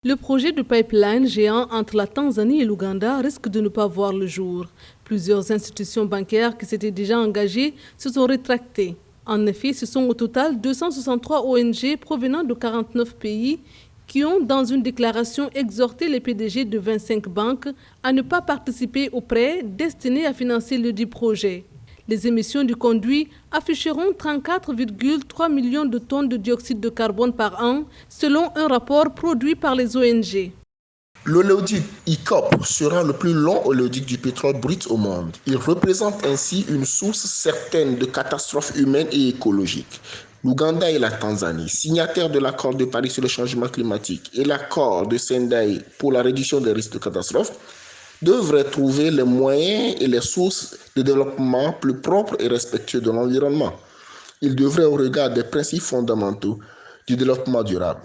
Le projet de pipeline géant entre la Tanzanie et l'Ouganda risque de ne pas voir le jour. Plusieurs institutions bancaires qui s'étaient déjà engagées se sont rétractées. En effet, ce sont au total 263 ONG provenant de 49 pays qui ont, dans une déclaration, exhorté les PDG de 25 banques à ne pas participer aux prêts destinés à financer le dit projet. Les émissions du conduit afficheront 34,3 millions de tonnes de dioxyde de carbone par an, selon un rapport produit par les ONG. L'oléoduc ICOP sera le plus long oléoduc du pétrole brut au monde. Il représente ainsi une source certaine de catastrophes humaines et écologiques. L'Ouganda et la Tanzanie, signataires de l'accord de Paris sur le changement climatique et l'accord de Sendai pour la réduction des risques de catastrophes, devraient trouver les moyens et les sources de développement plus propres et respectueux de l'environnement. Ils devraient, au regard des principes fondamentaux du développement durable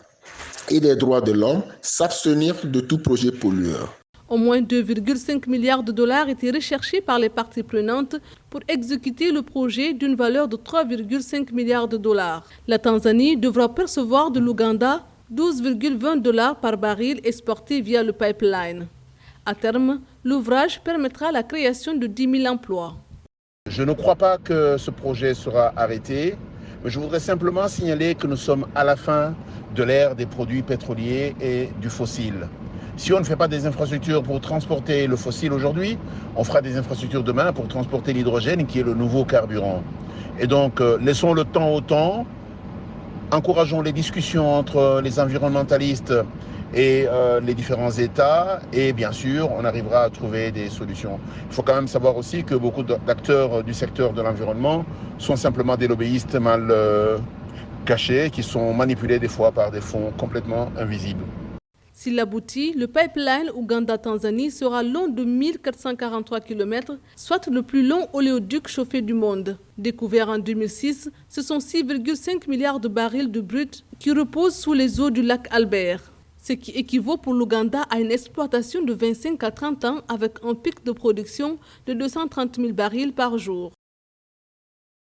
et des droits de l'homme, s'abstenir de tout projet pollueur. Au moins 2,5 milliards de dollars étaient recherchés par les parties prenantes pour exécuter le projet d'une valeur de 3,5 milliards de dollars. La Tanzanie devra percevoir de l'Ouganda 12,20 dollars par baril exporté via le pipeline. À terme, l'ouvrage permettra la création de 10 000 emplois. Je ne crois pas que ce projet sera arrêté, mais je voudrais simplement signaler que nous sommes à la fin de l'ère des produits pétroliers et du fossile. Si on ne fait pas des infrastructures pour transporter le fossile aujourd'hui, on fera des infrastructures demain pour transporter l'hydrogène qui est le nouveau carburant. Et donc, laissons le temps au temps, encourageons les discussions entre les environnementalistes et les différents États, et bien sûr, on arrivera à trouver des solutions. Il faut quand même savoir aussi que beaucoup d'acteurs du secteur de l'environnement sont simplement des lobbyistes mal cachés, qui sont manipulés des fois par des fonds complètement invisibles. S'il aboutit, le pipeline Ouganda-Tanzanie sera long de 1443 km, soit le plus long oléoduc chauffé du monde. Découvert en 2006, ce sont 6,5 milliards de barils de brut qui reposent sous les eaux du lac Albert, ce qui équivaut pour l'Ouganda à une exploitation de 25 à 30 ans avec un pic de production de 230 000 barils par jour.